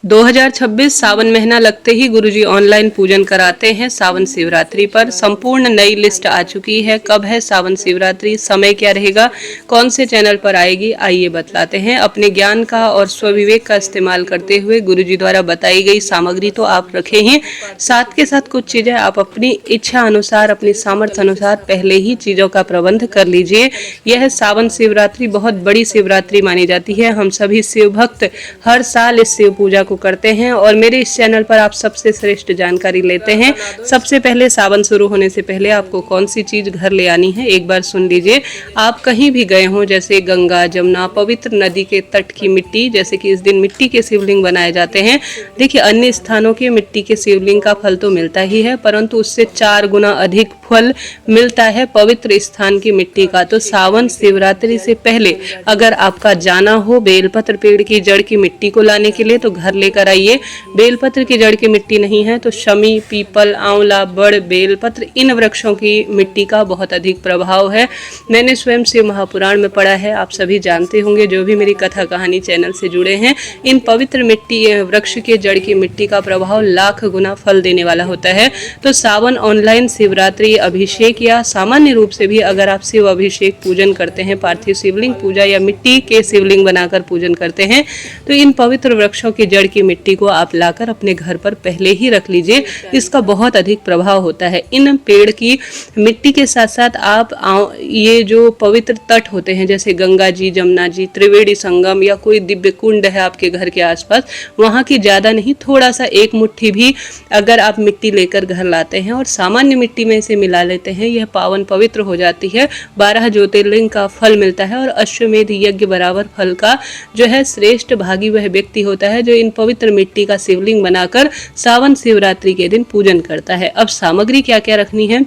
2026 सावन महीना लगते ही गुरुजी ऑनलाइन पूजन कराते हैं सावन शिवरात्रि पर। संपूर्ण नई लिस्ट आ चुकी है। कब है सावन शिवरात्रि, समय क्या रहेगा, कौन से चैनल पर आएगी, आइए बतलाते हैं। अपने ज्ञान का और स्वविवेक का इस्तेमाल करते हुए गुरुजी द्वारा बताई गई सामग्री तो आप रखें ही, साथ के साथ कुछ चीजें आप अपनी इच्छा अनुसार, अपनी सामर्थ्य अनुसार पहले ही चीजों का प्रबंध कर लीजिए। यह सावन शिवरात्रि बहुत बड़ी शिवरात्रि मानी जाती है। हम सभी शिव भक्त हर साल इस शिव पूजा को करते हैं और मेरे इस चैनल पर आप सबसे श्रेष्ठ जानकारी लेते हैं। सबसे पहले सावन शुरू होने से पहले आपको कौन सी चीज घर ले आनी है एक बार सुन लीजिए। आप कहीं भी गए हों, जैसे गंगा, जमुना, पवित्र नदी के तट की मिट्टी, जैसे कि इस दिन मिट्टी के शिवलिंग बनाए जाते हैं। देखिए, अन्य स्थानों के मिट्टी के शिवलिंग का फल तो मिलता ही है, परंतु उससे 4 गुना अधिक फल मिलता है पवित्र स्थान की मिट्टी का। तो सावन शिवरात्रि से पहले अगर आपका जाना हो बेलपत्र पेड़ की जड़ की मिट्टी को लाने के लिए, तो घर लेकर आइए। बेलपत्र की जड़ की मिट्टी नहीं है तो शमी, पीपल, आंवला, बड़, बेलपत्र, इन वृक्षों की मिट्टी का बहुत अधिक प्रभाव है। मैंने स्वयं शिव महापुराण में पढ़ा है, आप सभी जानते होंगे जो भी मेरी कथा कहानी चैनल से जुड़े हैं। इन पवित्र मिट्टी वृक्ष के जड़ की मिट्टी का प्रभाव लाख गुना फल देने वाला होता है। तो सावन ऑनलाइन शिवरात्रि अभिषेक या सामान्य रूप से भी अगर आप शिव अभिषेक पूजन करते हैं, पार्थिव शिवलिंग पूजा या मिट्टी के शिवलिंग बनाकर पूजन करते हैं, तो इन पवित्र वृक्षों की जड़ की मिट्टी को आप लाकर अपने घर पर पहले ही रख लीजिए। इसका बहुत अधिक प्रभाव होता है। इन पेड़ की मिट्टी के साथ साथ आप ये जो पवित्र तट होते हैं, जैसे गंगा जी, जमुना जी, त्रिवेणी संगम या कोई दिव्य कुंड है आपके घर के आसपास, वहाँ की ज़्यादा नहीं, थोड़ा सा एक मुट्ठी भी अगर आप मिट्टी लेकर घर लाते हैं और सामान्य मिट्टी में इसे मिला लेते हैं, यह पावन पवित्र हो जाती है। 12 ज्योतिर्लिंग का फल मिलता है और अश्वमेध यज्ञ बराबर फल का जो है श्रेष्ठ भागी वह व्यक्ति होता है जो इन पवित्र मिट्टी का शिवलिंग बनाकर सावन शिवरात्रि के दिन पूजन करता है। अब सामग्री क्या क्या रखनी है,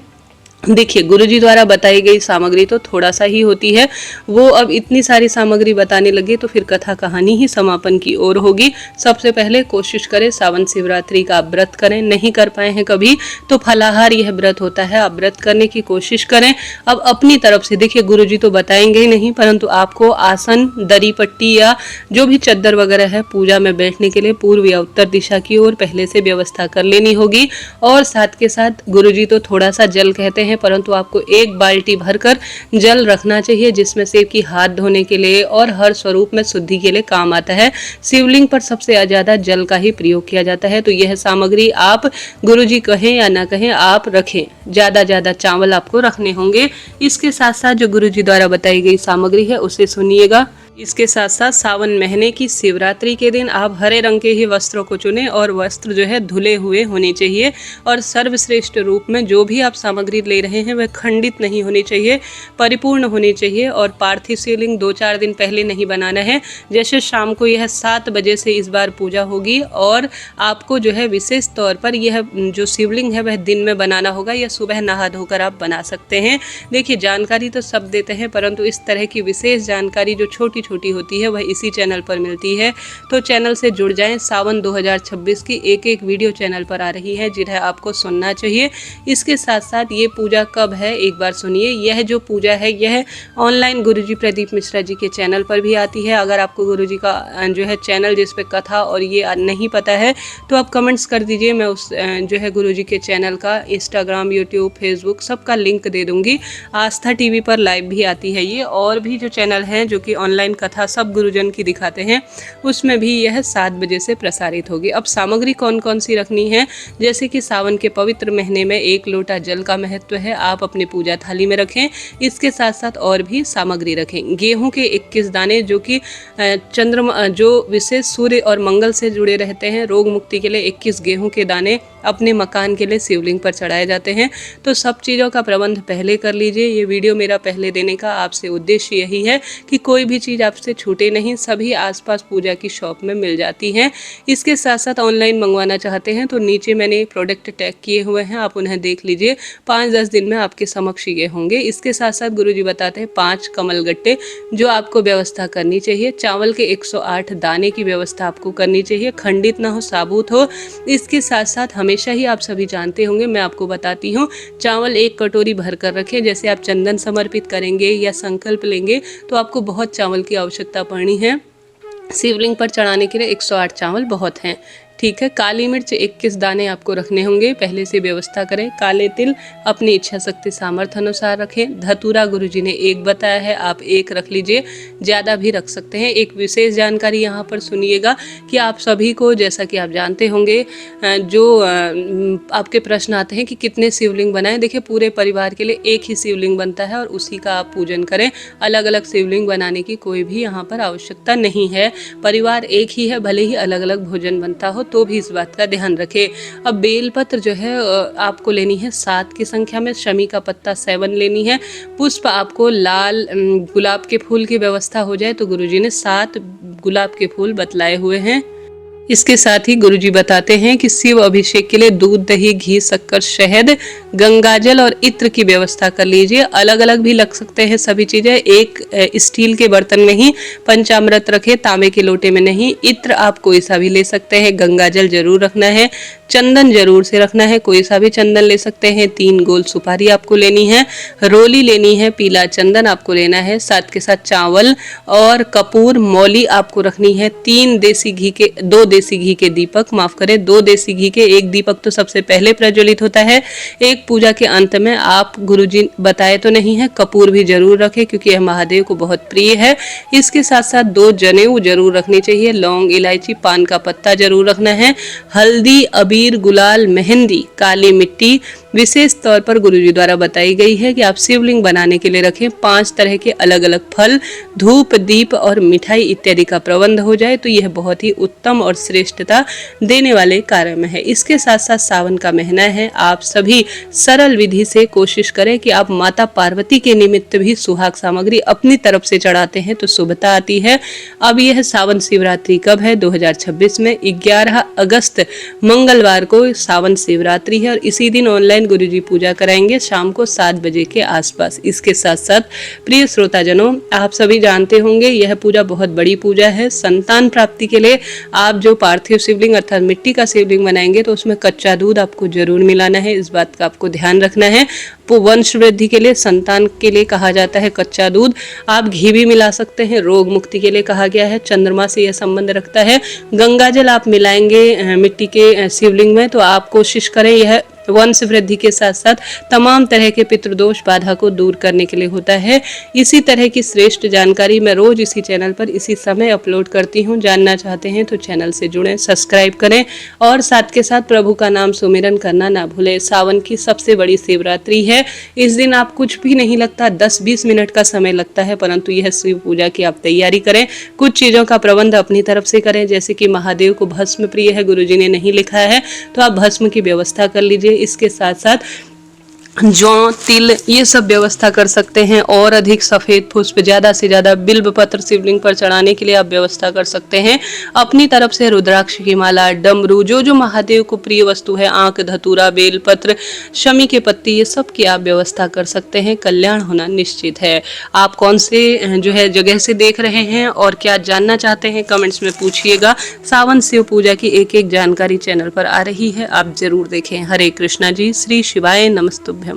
देखिए, गुरुजी द्वारा बताई गई सामग्री तो थोड़ा सा ही होती है। वो अब इतनी सारी सामग्री बताने लगे तो फिर कथा कहानी ही समापन की ओर होगी। सबसे पहले कोशिश करें सावन शिवरात्रि का आप व्रत करें। नहीं कर पाए हैं कभी तो फलाहार यह व्रत होता है, आप व्रत करने की कोशिश करें। अब अपनी तरफ से देखिए, गुरुजी तो बताएंगे ही नहीं, परंतु आपको आसन, दरी पट्टी या जो भी चद्दर वगैरह है पूजा में बैठने के लिए पूर्व या उत्तर दिशा की ओर पहले से व्यवस्था कर लेनी होगी। और साथ के साथ गुरुजी तो थोड़ा सा जल कहते हैं, परंतु आपको 1 बाल्टी भरकर जल रखना चाहिए, जिसमें से कि हाथ धोने के लिए और हर स्वरूप में शुद्धि के लिए काम आता है। शिवलिंग पर सबसे ज्यादा जल का ही प्रयोग किया जाता है। तो यह सामग्री आप गुरुजी कहें या ना कहें आप रखें। ज्यादा चावल आपको रखने होंगे। इसके साथ साथ जो गुरुजी द्वारा बताई गई सामग्री है उसे सुनिएगा। इसके साथ साथ सावन महीने की शिवरात्रि के दिन आप हरे रंग के ही वस्त्रों को चुनें और वस्त्र जो है धुले हुए होने चाहिए। और सर्वश्रेष्ठ रूप में जो भी आप सामग्री ले रहे हैं वह खंडित नहीं होनी चाहिए, परिपूर्ण होनी चाहिए। और पार्थिव शिवलिंग 2-4 दिन पहले नहीं बनाना है। जैसे शाम को यह 7 बजे से इस बार पूजा होगी और आपको जो है विशेष तौर पर यह जो शिवलिंग है वह दिन में बनाना होगा या सुबह नहा धोकर आप बना सकते हैं। देखिए, जानकारी तो सब देते हैं, परंतु इस तरह की विशेष जानकारी जो छोटी होती है वह इसी चैनल पर मिलती है। तो चैनल से जुड़ जाएं। सावन 2026 की एक वीडियो चैनल पर आ रही है जिन्हें आपको सुनना चाहिए। इसके साथ साथ ये पूजा कब है एक बार सुनिए। यह जो पूजा है यह ऑनलाइन गुरुजी प्रदीप मिश्रा जी के चैनल पर भी आती है। अगर आपको गुरुजी का जो है चैनल जिस पे कथा और ये नहीं पता है तो आप कमेंट्स कर दीजिए। मैं उस जो है गुरुजी के चैनल का इंस्टाग्राम, यूट्यूब, फेसबुक सबका लिंक दे दूंगी। आस्था टीवी पर लाइव भी आती है ये, और भी जो चैनल हैं जो कि ऑनलाइन कथा सब गुरुजन की दिखाते हैं उसमें भी यह 7 बजे से प्रसारित होगी। अब सामग्री कौन कौन सी रखनी है, जैसे कि सावन के पवित्र महीने में 1 लोटा जल का महत्व है, आप अपने पूजा थाली में रखें। इसके साथ साथ और भी सामग्री रखें। गेहूं के 21 दाने जो कि चंद्रमा जो विशेष सूर्य और मंगल से जुड़े रहते हैं, रोग मुक्ति के लिए 21 गेहूं के दाने अपने मकान के लिए शिवलिंग पर चढ़ाए जाते हैं। तो सब चीज़ों का प्रबंध पहले कर लीजिए। ये वीडियो मेरा पहले देने का आपसे उद्देश्य यही है कि कोई भी चीज़ आपसे छूटे नहीं, सभी आसपास पूजा की शॉप में मिल जाती हैं। इसके साथ साथ ऑनलाइन मंगवाना चाहते हैं तो नीचे मैंने प्रोडक्ट टैग किए हुए हैं, आप उन्हें देख लीजिए। 5-10 दिन में आपके समक्ष ये होंगे। इसके साथ साथ गुरुजी बताते हैं 5 कमल गट्टे जो आपको व्यवस्था करनी चाहिए। चावल के 108 दाने की व्यवस्था आपको करनी चाहिए, खंडित ना हो, साबुत हो। इसके साथ साथ हमेशा ही आप सभी जानते होंगे, मैं आपको बताती हूँ, चावल 1 कटोरी भर कर रखें। जैसे आप चंदन समर्पित करेंगे या संकल्प लेंगे तो आपको बहुत चावल की आवश्यकता पड़नी है। शिवलिंग पर चढ़ाने के लिए 108 चावल बहुत हैं। ठीक है। काली मिर्च 21 दाने आपको रखने होंगे, पहले से व्यवस्था करें। काले तिल अपनी इच्छा शक्ति सामर्थ्य अनुसार रखें। धतूरा गुरुजी ने 1 बताया है, आप 1 रख लीजिए, ज़्यादा भी रख सकते हैं। एक विशेष जानकारी यहाँ पर सुनिएगा कि आप सभी को, जैसा कि आप जानते होंगे, जो आपके प्रश्न आते हैं कि कितने शिवलिंग बनाएं। देखिए, पूरे परिवार के लिए 1 ही शिवलिंग बनता है और उसी का आप पूजन करें। अलग अलग शिवलिंग बनाने की कोई भी यहाँ पर आवश्यकता नहीं है। परिवार एक ही है, भले ही अलग अलग भोजन बनता हो, तो भी इस बात का ध्यान रखें। अब बेलपत्र जो है आपको लेनी है 7 की संख्या में, शमी का पत्ता 7 लेनी है। पुष्प आपको लाल गुलाब के फूल की व्यवस्था हो जाए तो गुरुजी ने 7 गुलाब के फूल बतलाए हुए हैं। इसके साथ ही गुरुजी बताते हैं कि शिव अभिषेक के लिए दूध, दही, घी, शक्कर, शहद, गंगाजल और इत्र की व्यवस्था कर लीजिए। अलग अलग भी लग सकते हैं सभी चीजें। एक स्टील के बर्तन में ही पंचामृत रखे, तांबे के लोटे में नहीं। इत्र आप कोई सा भी ले सकते हैं। गंगाजल जरूर रखना है। चंदन जरूर से रखना है, कोई सा भी चंदन ले सकते हैं। 3 गोल सुपारी आपको लेनी है। रोली लेनी है, पीला चंदन आपको लेना है, साथ के साथ चावल और कपूर, मौली आपको रखनी है। 2 देसी घी के दीपक, माफ करें 2 देसी घी के, 1 दीपक तो सबसे पहले प्रज्वलित होता है। एक पूजा के अंत में आप, गुरुजी बताए तो नहीं है, कपूर भी जरूर रखें क्योंकि यह महादेव को बहुत प्रिय है। इसके साथ साथ 2 जनेऊ जरूर रखनी चाहिए। लौंग, इलायची, पान का पत्ता जरूर रखना है। हल्दी, अबीर, गुलाल, मेहंदी, काली मिट्टी विशेष तौर पर गुरुजी द्वारा बताई गई है कि आप शिवलिंग बनाने के लिए रखें। 5 तरह के अलग अलग फल, धूप, दीप और मिठाई इत्यादि का प्रबंध हो जाए तो यह बहुत ही उत्तम और श्रेष्ठता देने वाले कार्य में है। इसके साथ साथ सावन का महीना है, आप सभी सरल विधि से कोशिश करें कि आप माता पार्वती के निमित्त भी सुहाग सामग्री अपनी तरफ से चढ़ाते हैं तो शुभता आती है। अब यह सावन शिवरात्रि कब है? 2026 में 11 अगस्त मंगलवार को सावन शिवरात्रि है और इसी दिन ऑनलाइन गुरुजी पूजा कराएंगे शाम को 7 बजे के आसपास। इसके साथ साथ प्रिय श्रोताजनों, आप सभी जानते होंगे यह पूजा बहुत बड़ी पूजा है। संतान प्राप्ति के लिए आप जो पार्थिव शिवलिंग अर्थात मिट्टी का शिवलिंग बनाएंगे तो उसमें कच्चा दूध आपको जरूर मिलाना है। इस बात का आपको ध्यान रखना है। वंश वृद्धि के लिए, संतान के लिए कहा जाता है कच्चा दूध। आप घी भी मिला सकते हैं। रोग मुक्ति के लिए कहा गया है, चंद्रमा से यह संबंध रखता है। गंगाजल आप मिलाएंगे मिट्टी के शिवलिंग में तो आप कोशिश करें यह वंश वृद्धि के साथ साथ तमाम तरह के पितृदोष बाधा को दूर करने के लिए होता है। इसी तरह की श्रेष्ठ जानकारी मैं रोज इसी चैनल पर इसी समय अपलोड करती हूँ। जानना चाहते हैं तो चैनल से जुड़ें, सब्सक्राइब करें और साथ के साथ प्रभु का नाम सुमिरन करना ना भूलें। सावन की सबसे बड़ी शिवरात्रि है। इस दिन आप कुछ भी नहीं लगता, 10-20 मिनट का समय लगता है, परंतु यह शिव पूजा की आप तैयारी करें। कुछ चीजों का प्रबंध अपनी तरफ से करें, जैसे कि महादेव को भस्म प्रिय है, गुरुजी ने नहीं लिखा है तो आप भस्म की व्यवस्था कर लीजिए। इसके साथ साथ जौ, तिल ये सब व्यवस्था कर सकते हैं। और अधिक सफेद पुष्प, ज्यादा से ज्यादा बिल्व पत्र शिवलिंग पर चढ़ाने के लिए आप व्यवस्था कर सकते हैं। अपनी तरफ से रुद्राक्ष की माला, डमरू, जो महादेव को प्रिय वस्तु है, आंख, धतूरा, बेलपत्र, शमी के पत्ती, ये सब की आप व्यवस्था कर सकते हैं। कल्याण होना निश्चित है। आप कौन से जो है जगह से देख रहे हैं और क्या जानना चाहते हैं कमेंट्स में पूछिएगा। सावन शिव पूजा की एक जानकारी चैनल पर आ रही है, आप जरूर देखें। हरे कृष्णा जी, श्री शिवाय नमस्तुभ्यम।